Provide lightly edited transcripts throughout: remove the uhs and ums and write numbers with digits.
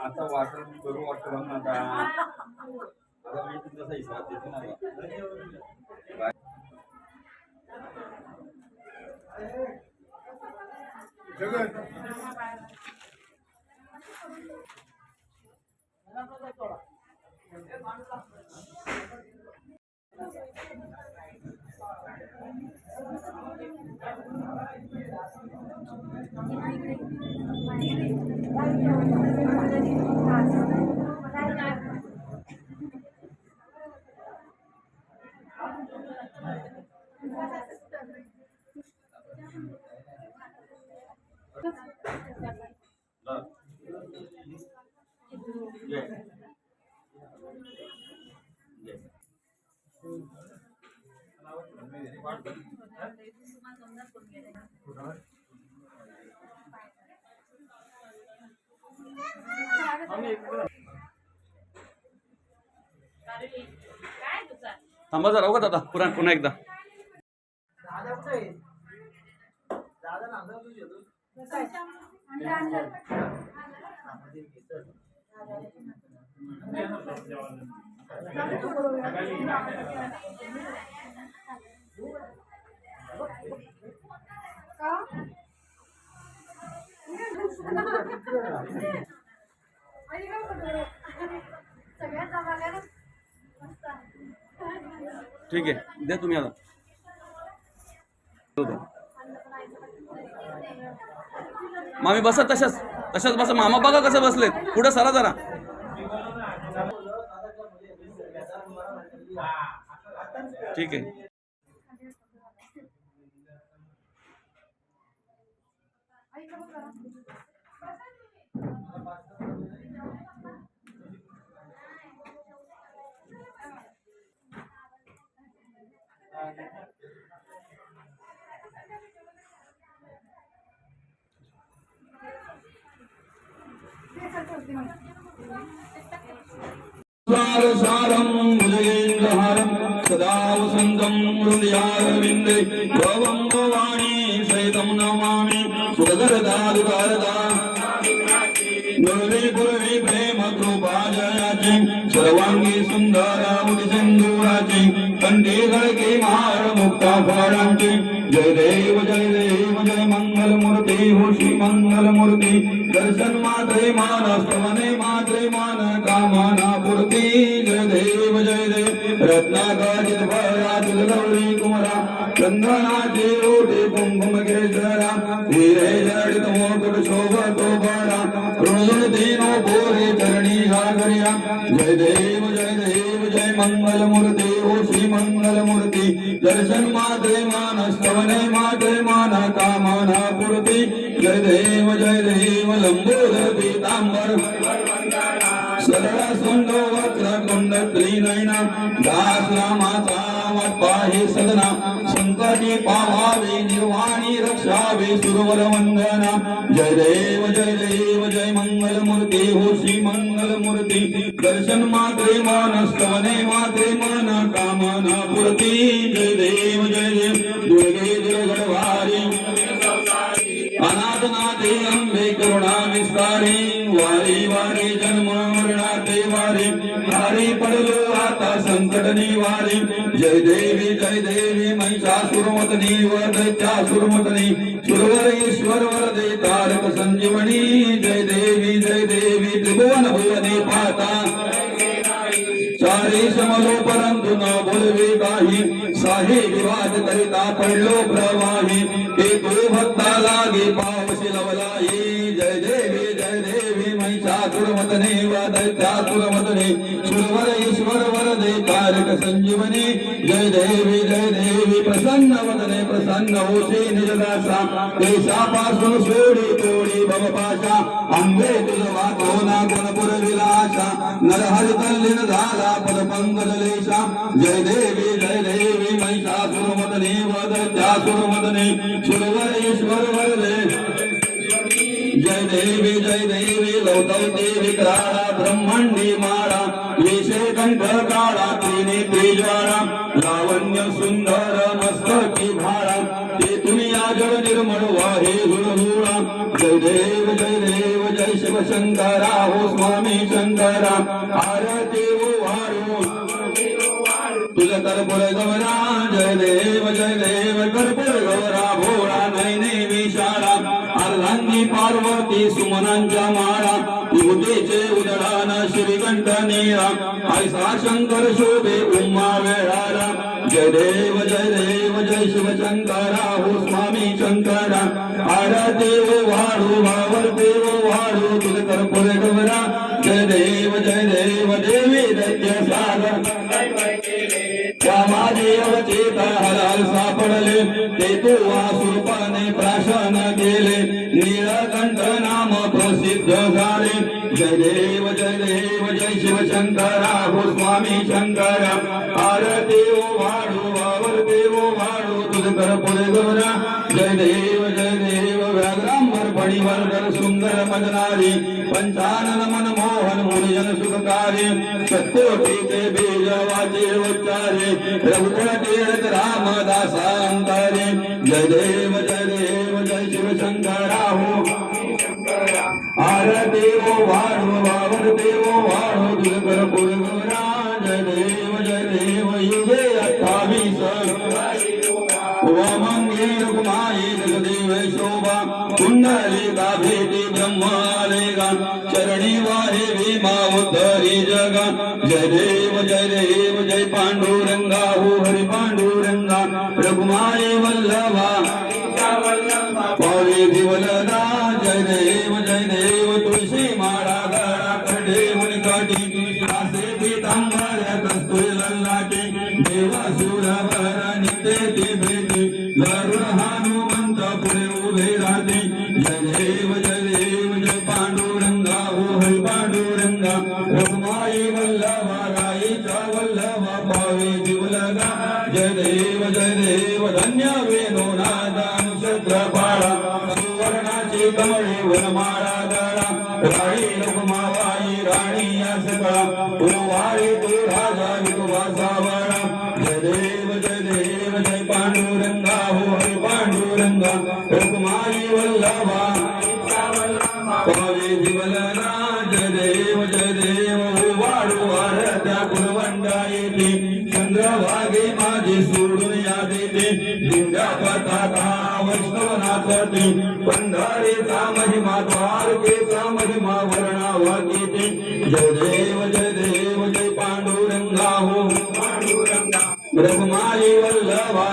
आता वाटर करू वाटतं ना आता मी तुमचा हिसाब देतो ना जगन थांबा जरा हो दादा पुन्हा एकदा ठीक आहे द्या तुम्ही आता मामी बसा तशाच बसा मामा बघा कसं बसलेत पुढे सरा जरा ठीक आहे सारं भुजगेन्द्रहारं सदा वसन्तं हृदयारविन्दे भवं भवानी सहितं नमामि सुरगरदारुकारदा गुरवे गुरवे प्रेम कृपा जयाची सर्वांगी सुंदरावती सिंधुराची कंठी गळके माळ मुक्ता फळांची जय देव जय मंगल मूर्ती हो श्री मंगल मूर्ती दर्शन मात्रे मान स्तवने मात्रे मान कामना पूर्ती जय देव रत्नाकारित भरातील गौरी कुमरा चंदनाचे ओटे कुंकुम केशरा हिरे जडित मोकुट शोभतो बळा ऋणदीनो बोरे चरणी घागरिया जय देव जय मंगल मूर्ती ओ श्री मंगल मूर्ती दर्शन मात्रे मान स्तवने मात्रे मान कामना पूर्ती जय देव लंबोदर पीतांबर सरळ सुंदर वक्र कुंड त्रिनयना दास रामाचा पाहि सदना संकटी पावावे निर्वाणी रक्षावे सुरवर वंदना जय देव जय मंगल मूर्ती हो श्री मंगल मूर्ती दर्शन मात्रे मान स्तवने मात्रे मान कामना पूर्ती जय देव दुर्गे दुर्गढवारी अनाथनाथे अंबे करुणा विस्तारी वारी वारी जन्म मरणाते वारी हारी पडलो आता संकट निवारी जय देवी महिषासुरमतनी व दैत्यासुरमतनी सुरवर ईश्वर वरदे तारक संजीवनी जय देवी त्रिभुवन भुवने पाता चारी समलो परंतु न बोलवे काही साहे विवाद करिता पडलो प्रवाही एक भक्ता लागे पावशी लवला जय देवी महिषासुरमर्दने दैत्यासुरमर्दने सुरवर ईश्वर वरदे कारक संजीवनी जय देवी प्रसन्न वदने प्रसन्न होशी निजदासा देशापासून सोडी तोडी भवपाशा अंबे तुझ वातो ना गुणपुर विलासा नरहरि तल्लीन झाला पद पंकजलेशा जय देवी महिषासुरमर्दने दैत्यासुरमर्दने सुरवर ईश्वर वरदे जय देवी लौतौते विक्राळा ब्रह्मांडी माळा वेशे कंठ काळा त्रिनेत्री ज्वाळा लावण्य सुंदर मस्तकी भाळा ते तुम्ही आजळ निर्मळ वाहे हुळहुळा जय देव जय शिव शंकरा हो स्वामी शंकरा आरती वाळू तुझ कर्पूर गौरा जय देव कर्पूर गौरा भोळा नैने विशाळा अर्धांगी पार्वती सुमनांच्या माळा विभूतीचे उदडान श्रीकंठ नीरा ऐसा शंकर शोभे उम्मा वेळाला जय देव जय शिव शंकरा हो स्वामी शंकरा आरती वाळू भावरती वाळू तुझ कर्पूर गौरा जय देव देवी दैत्य सागर त्या महादेव चेता हलाल सापडले ते तू वासुरूपाने प्राशन केले नीलकंठ नाम प्रसिद्ध झाले जय देव जय शिव शंकरा हो स्वामी शंकरा आरती वाळू आवर्ते वाळू तुझ कर्पूर गौरा जय देव व्याघ्रांबर फणीवर सुंदर मजनारी पंचानन मनमोहन मुनिजन सुखकारी सत्कोटीचे बीज वाचे उच्चारे रघुकुळ तीर्थ रामदासा अंतरे जय देव जय शिव शंकरा हो आरती वाळू आवर्ते वाळू तुझ कर्पूर गौरा जय देव युगे 28 मंगे रुक्माई जगदेव शोभा कुंडलिका भेटी ब्रह्मालेगा चरणी वाहे भीमा उद्धरी जगा जय देव जय पांडुरंगा हो हरि पांडुरंगा रघुमाई वल्लभा पावे दिवलदा जय देव तुळशी माळा गळा कडे मुनिकाठी आसे पीतांबर कस्तुरी ललाटी देवा सुरवर नित्य ती भेटी गरुड हनुमंत पुढे उभे राहते जय देव पांडुरंगा हो हरि पांडुरंगा रघुमाई वल्लभा गाईचा वल्लभा पावे दिवलगा जय देव धन्य वेणू नादा नक्षत्रपाळा सुवर्णाची कमळे वनमाळा गळा राणी रघुमाबाई राणी या सगळा उवाळी तू राजा विठोबाचा वाळा जय देव जय पांडुरंगा हो हरि पांडुरंगा रघुमाई वल्लभा पावे दिवलगा जय देव वाळू आरत्या कुलवंडा येते चंद्रभागे माझी सोडून या देते लिंगा पताका वैष्णवनाथी पंढरीचा महिमा द्वारकेचा महिमा वर्णावा येते जय देव जय पांडुरंगा हो रघुमाई वल्लभा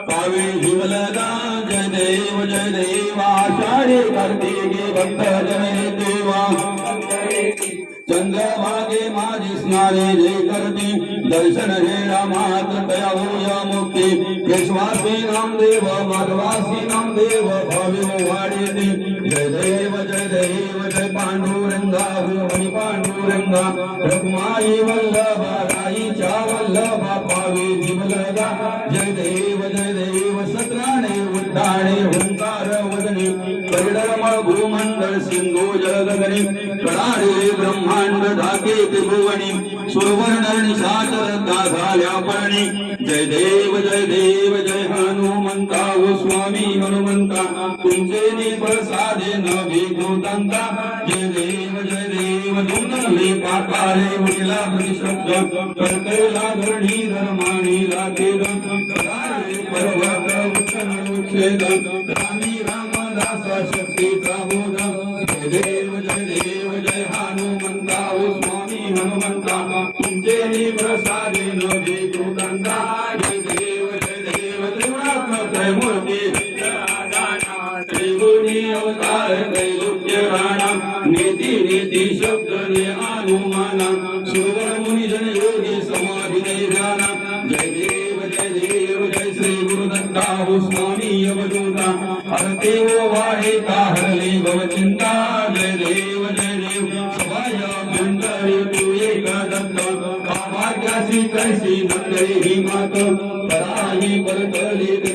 पावे जीवलगा जय देव आषाढी कार्तिकी भक्त जय देवा चंद्रभागे माझी स्नाने जे करते दर्शन हे मात्र तया होया मुक्ती विश्वासी नामदेव माधवासी नामदेव भावी वाढेते जय देव जय पांडुरंगा हो हरि पांडुरंगा रघुमाई वल्लभा राईच्या वल्लभा पावे जीवलगा जय देव सत्राणे उड्डाणे हुंकार वदने परिडरमळ भूमंडळ सिंधू जलगगने कडाळे ब्रह्मांड ढाके त्रिभुवनी सुरवर्ण निशाचरता झाल्या पर्णी जय देव जय हनुमंता ओ स्वामी हनुमंता तुमचे निप्रसादे न भिकृतांता जय देव दुमले पाकारे उठला शब्द कर्कला धरणी धर्माणी लागेल कडाळे पर्वत उच्छेद रामी रामदासा शक्तीचा बोध जय देव जय हनुमंता ओ स्वामी हनुमंता तुमचे निप्रसादे न भिकृतांता जय देव त्रिगुणात्मक त्रयमूर्ती त्रिगुणी अवतार विचार त्रैलोक्य राणा नेती नेती शब्द ने अनुमाना सुरवर मुनिजन योगी समाधी ने ध्याना जय देव जय श्री गुरुदत्ता हो स्वामी अवधूता हरते वो वाहे का हरले भव चिंता जय देव सभाया मंडळी तू एक दत्त भाग्यासी कैसी मंडळी ही मात पराही परतले